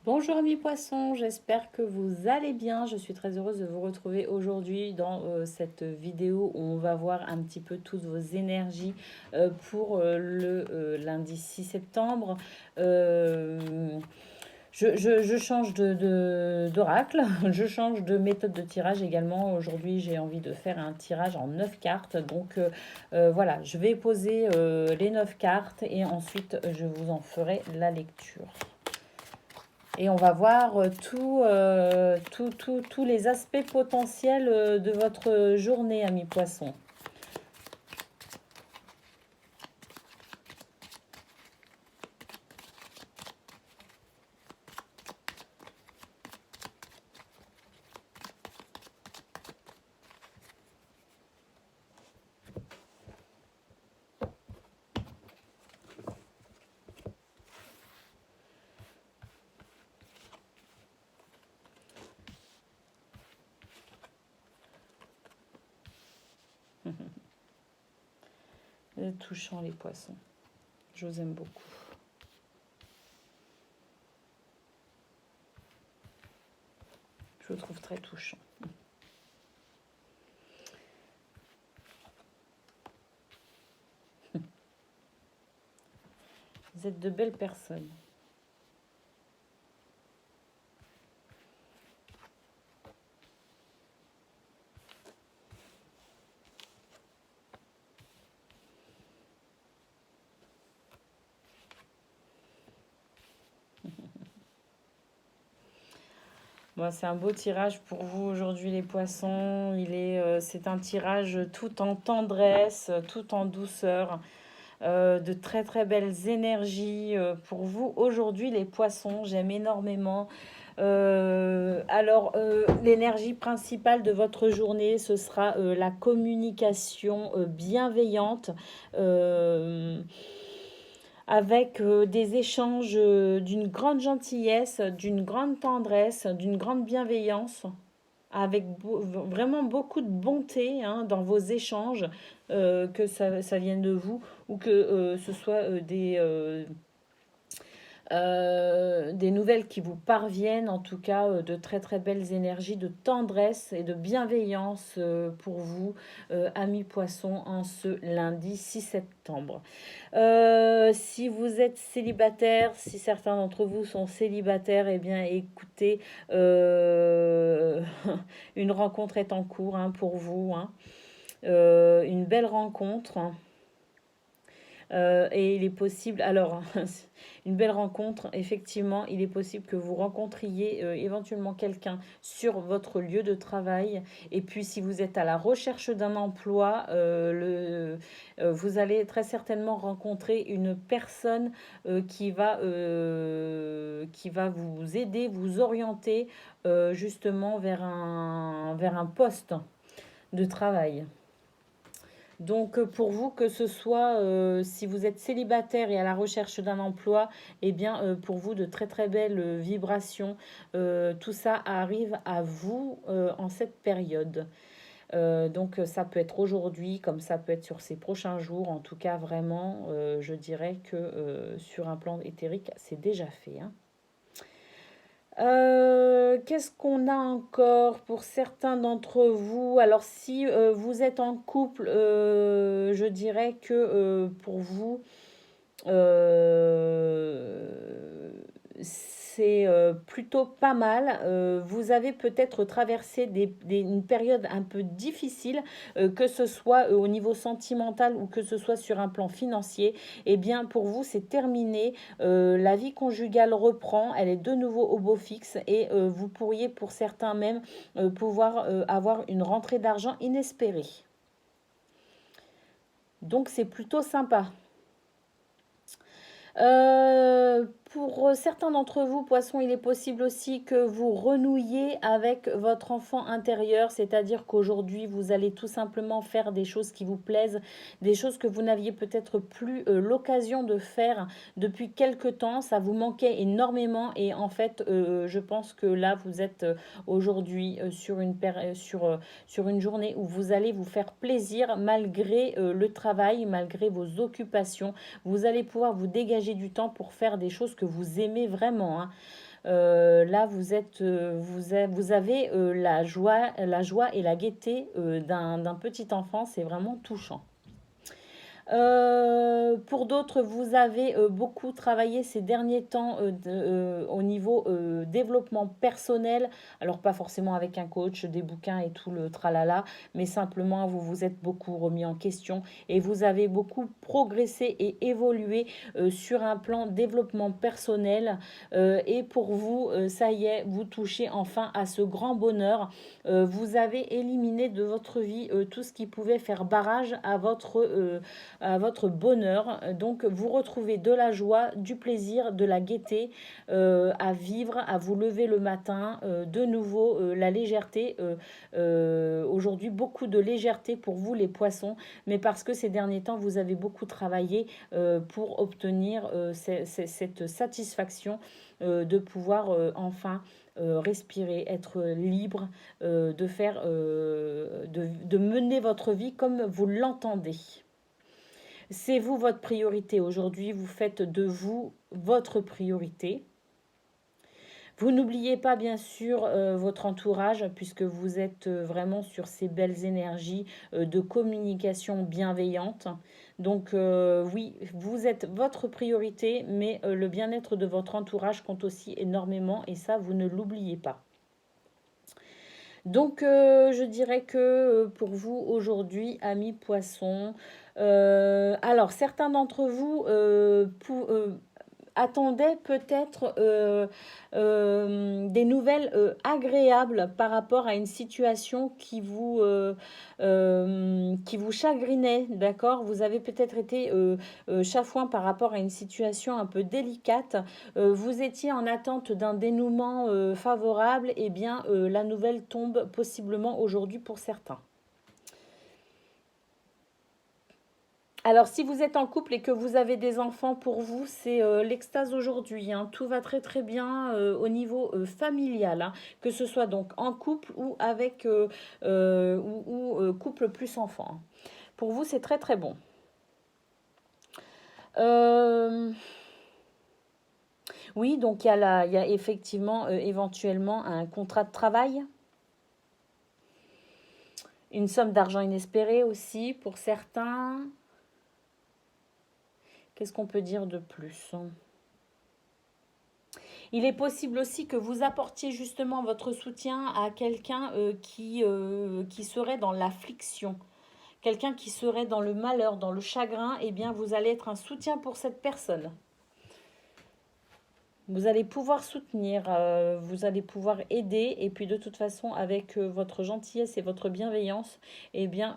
Bonjour amis poissons, j'espère que vous allez bien. Je suis très heureuse de vous retrouver aujourd'hui dans cette vidéo où on va voir un petit peu toutes vos énergies pour le lundi 6 septembre. Euh, je change d'oracle, je change de méthode de tirage également. Aujourd'hui, j'ai envie de faire un tirage en 9 cartes. Donc voilà, je vais poser les 9 cartes et ensuite je vous en ferai la lecture. Et on va voir tous les aspects potentiels de votre journée, amis poissons. Touchant les poissons. Je vous aime beaucoup. Je vous trouve très touchant. Vous êtes de belles personnes. Bon, c'est un beau tirage pour vous aujourd'hui les poissons. C'est un tirage tout en tendresse, tout en douceur. De très très belles énergies pour vous aujourd'hui les poissons. J'aime énormément. L'énergie principale de votre journée, ce sera la communication bienveillante. Avec des échanges d'une grande gentillesse, d'une grande tendresse, d'une grande bienveillance, avec vraiment beaucoup de bonté dans vos échanges, que ça vienne de vous ou que ce soit des nouvelles qui vous parviennent, en tout cas de très très belles énergies de tendresse et de bienveillance pour vous, amis poissons, en ce lundi 6 septembre. Si vous êtes célibataire, si certains d'entre vous sont célibataires, eh bien écoutez, une rencontre est en cours pour vous. Une belle rencontre. Et il est possible, alors, une belle rencontre, effectivement, il est possible que vous rencontriez éventuellement quelqu'un sur votre lieu de travail. Et puis, si vous êtes à la recherche d'un emploi, vous allez très certainement rencontrer une personne qui va vous aider, vous orienter justement vers un poste de travail. Donc pour vous, que ce soit si vous êtes célibataire et à la recherche d'un emploi, eh bien pour vous de très très belles vibrations. Tout ça arrive à vous en cette période. Donc ça peut être aujourd'hui comme ça peut être sur ces prochains jours. En tout cas vraiment, je dirais que sur un plan éthérique, c'est déjà fait. Qu'est-ce qu'on a encore pour certains d'entre vous? Alors, si vous êtes en couple, je dirais que pour vous, c'est plutôt pas mal. Vous avez peut-être traversé une période un peu difficile, que ce soit au niveau sentimental ou que ce soit sur un plan financier. Eh bien, pour vous, c'est terminé. La vie conjugale reprend. Elle est de nouveau au beau fixe et vous pourriez, pour certains même, pouvoir avoir une rentrée d'argent inespérée. Donc, c'est plutôt sympa. Pour certains d'entre vous, poissons, il est possible aussi que vous renouiez avec votre enfant intérieur, c'est-à-dire qu'aujourd'hui, vous allez tout simplement faire des choses qui vous plaisent, des choses que vous n'aviez peut-être plus l'occasion de faire depuis quelque temps. Ça vous manquait énormément et en fait, je pense que là, vous êtes aujourd'hui sur une journée où vous allez vous faire plaisir malgré le travail, malgré vos occupations. Vous allez pouvoir vous dégager du temps pour faire des choses que vous aimez vraiment. Là, vous avez la joie et la gaieté d'un petit enfant. C'est vraiment touchant. Pour d'autres, vous avez beaucoup travaillé ces derniers temps au niveau développement personnel. Alors pas forcément avec un coach, des bouquins et tout le tralala, mais simplement vous vous êtes beaucoup remis en question et vous avez beaucoup progressé et évolué sur un plan développement personnel. Et pour vous, ça y est, vous touchez enfin à ce grand bonheur. Vous avez éliminé de votre vie tout ce qui pouvait faire barrage à votre bonheur. Donc vous retrouvez de la joie, du plaisir, de la gaieté à vivre, à vous lever le matin, de nouveau la légèreté. Aujourd'hui, beaucoup de légèreté pour vous les poissons, mais parce que ces derniers temps, vous avez beaucoup travaillé pour obtenir cette satisfaction de pouvoir enfin respirer, être libre, de mener votre vie comme vous l'entendez. C'est vous votre priorité. Aujourd'hui, vous faites de vous votre priorité. Vous n'oubliez pas bien sûr votre entourage puisque vous êtes vraiment sur ces belles énergies de communication bienveillante. Donc oui, vous êtes votre priorité, mais le bien-être de votre entourage compte aussi énormément et ça, vous ne l'oubliez pas. Donc, je dirais que pour vous aujourd'hui, amis poissons, alors certains d'entre vous attendaient peut-être des nouvelles agréables par rapport à une situation qui vous chagrinait, d'accord? Vous avez peut-être été chafouin par rapport à une situation un peu délicate. Vous étiez en attente d'un dénouement favorable, et bien la nouvelle tombe possiblement aujourd'hui pour certains. Alors, si vous êtes en couple et que vous avez des enfants, pour vous, c'est l'extase aujourd'hui, hein. Tout va très très bien au niveau familial, hein. Que ce soit donc en couple ou avec couple plus enfant. Pour vous, c'est très très bon. Oui, donc il y a effectivement éventuellement un contrat de travail. Une somme d'argent inespérée aussi pour certains. Qu'est-ce qu'on peut dire de plus? Il est possible aussi que vous apportiez justement votre soutien à quelqu'un qui serait dans l'affliction. Quelqu'un qui serait dans le malheur, dans le chagrin, eh bien vous allez être un soutien pour cette personne. Vous allez pouvoir soutenir, vous allez pouvoir aider, et puis de toute façon, avec votre gentillesse et votre bienveillance, eh bien,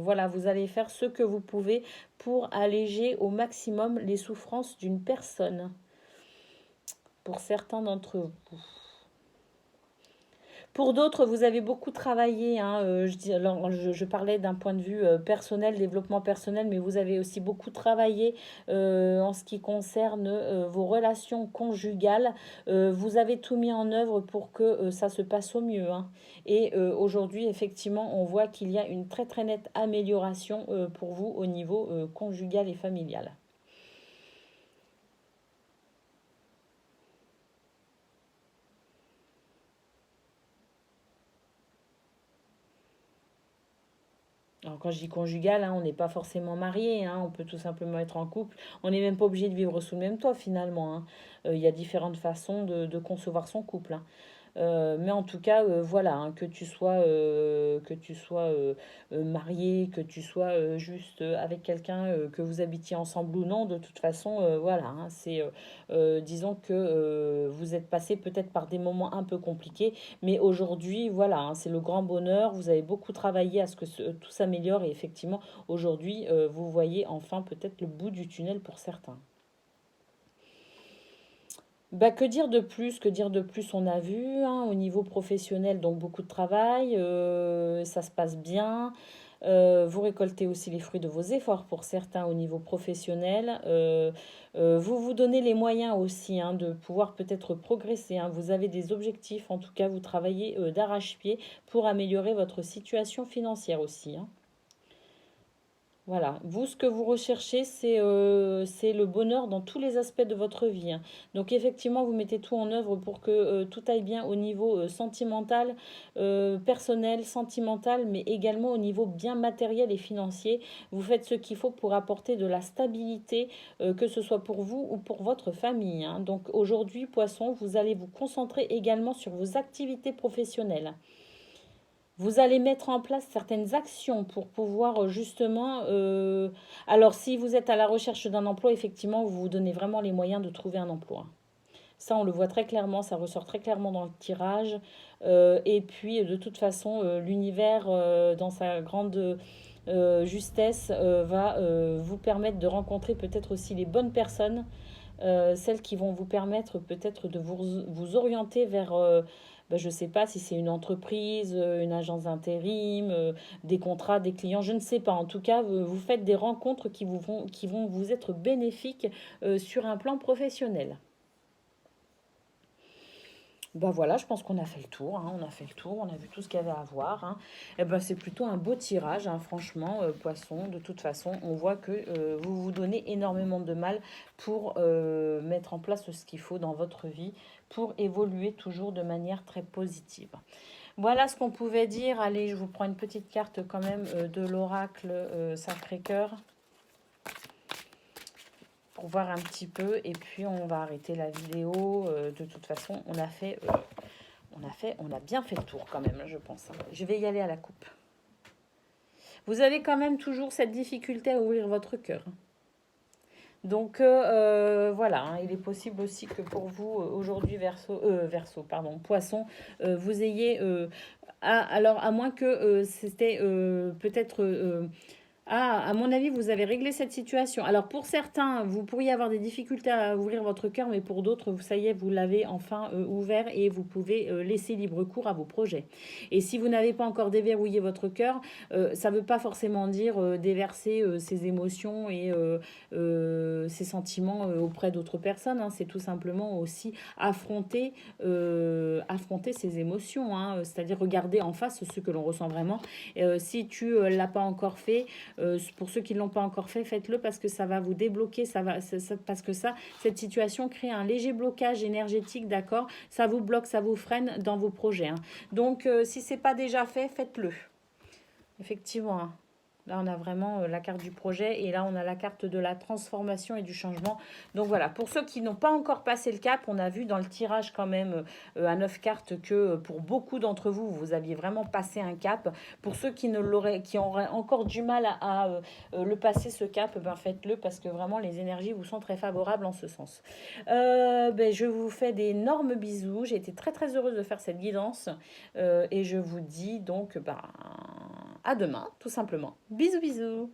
voilà, vous allez faire ce que vous pouvez pour alléger au maximum les souffrances d'une personne. Pour certains d'entre vous. Pour d'autres, vous avez beaucoup travaillé, hein, je parlais d'un point de vue personnel, développement personnel, mais vous avez aussi beaucoup travaillé en ce qui concerne vos relations conjugales. Vous avez tout mis en œuvre pour que ça se passe au mieux, hein. Et aujourd'hui, effectivement, on voit qu'il y a une très très nette amélioration pour vous au niveau conjugal et familial. Alors quand je dis conjugal, hein, on n'est pas forcément marié, hein, on peut tout simplement être en couple. On n'est même pas obligé de vivre sous le même toit finalement, hein. Il y a différentes façons de concevoir son couple, hein. Mais en tout cas, voilà, hein, que tu sois marié, que tu sois juste avec quelqu'un, que vous habitiez ensemble ou non, de toute façon, voilà, hein, disons que vous êtes passé peut-être par des moments un peu compliqués, mais aujourd'hui, voilà, hein, c'est le grand bonheur. Vous avez beaucoup travaillé à ce que tout s'améliore et effectivement, aujourd'hui, vous voyez enfin peut-être le bout du tunnel pour certains. Bah, que dire de plus? Que dire de plus? On a vu, hein, au niveau professionnel, donc beaucoup de travail, ça se passe bien. Vous récoltez aussi les fruits de vos efforts pour certains au niveau professionnel. Vous vous donnez les moyens aussi, hein, de pouvoir peut-être progresser, hein. Vous avez des objectifs, en tout cas, vous travaillez d'arrache-pied pour améliorer votre situation financière aussi, hein. Voilà, vous, ce que vous recherchez, c'est le bonheur dans tous les aspects de votre vie, hein. Donc effectivement, vous mettez tout en œuvre pour que tout aille bien au niveau sentimental, personnel, sentimental, mais également au niveau bien matériel et financier. Vous faites ce qu'il faut pour apporter de la stabilité, que ce soit pour vous ou pour votre famille, hein. Donc aujourd'hui, Poisson, vous allez vous concentrer également sur vos activités professionnelles. Vous allez mettre en place certaines actions pour pouvoir justement... alors si vous êtes à la recherche d'un emploi, effectivement, vous vous donnez vraiment les moyens de trouver un emploi. Ça, on le voit très clairement, ça ressort très clairement dans le tirage. Et puis, de toute façon, l'univers, dans sa grande justesse, va vous permettre de rencontrer peut-être aussi les bonnes personnes, celles qui vont vous permettre peut-être de vous orienter vers, je ne sais pas si c'est une entreprise, une agence d'intérim, des contrats, des clients, je ne sais pas. En tout cas, vous faites des rencontres qui vont vous être bénéfiques sur un plan professionnel. Ben voilà, je pense qu'on a fait le tour, hein, on a fait le tour, on a vu tout ce qu'il y avait à voir, hein. Et ben c'est plutôt un beau tirage, hein, franchement, Poisson. De toute façon, on voit que vous vous donnez énormément de mal pour mettre en place ce qu'il faut dans votre vie pour évoluer toujours de manière très positive. Voilà ce qu'on pouvait dire. Allez, je vous prends une petite carte quand même de l'oracle Sacré-Cœur pour voir un petit peu. Et puis, on va arrêter la vidéo. De toute façon, on a bien fait le tour quand même, je pense, hein. Je vais y aller à la coupe. Vous avez quand même toujours cette difficulté à ouvrir votre cœur. Donc voilà, hein, il est possible aussi que pour vous aujourd'hui pardon, Poisson, vous ayez, alors à moins que c'était peut-être ah, à mon avis, vous avez réglé cette situation. Alors, pour certains, vous pourriez avoir des difficultés à ouvrir votre cœur, mais pour d'autres, ça y est, vous l'avez enfin ouvert et vous pouvez laisser libre cours à vos projets. Et si vous n'avez pas encore déverrouillé votre cœur, ça ne veut pas forcément dire déverser ses émotions et ses sentiments auprès d'autres personnes, hein. C'est tout simplement aussi affronter ses émotions, hein. C'est-à-dire regarder en face ce que l'on ressent vraiment. Si tu ne l'as pas encore fait, pour ceux qui ne l'ont pas encore fait, faites-le parce que ça va vous débloquer, parce que cette situation crée un léger blocage énergétique, d'accord? Ça vous bloque, ça vous freine dans vos projets, hein. Donc, si ce n'est pas déjà fait, faites-le. Effectivement, hein. Là, on a vraiment la carte du projet et là, on a la carte de la transformation et du changement. Donc voilà, pour ceux qui n'ont pas encore passé le cap, on a vu dans le tirage quand même à 9 cartes que pour beaucoup d'entre vous, vous aviez vraiment passé un cap. Pour ceux qui auraient encore du mal à le passer, ce cap, ben faites-le parce que vraiment, les énergies vous sont très favorables en ce sens. Je vous fais d'énormes bisous. J'ai été très très heureuse de faire cette guidance et je vous dis donc à demain, tout simplement. Bisous, bisous.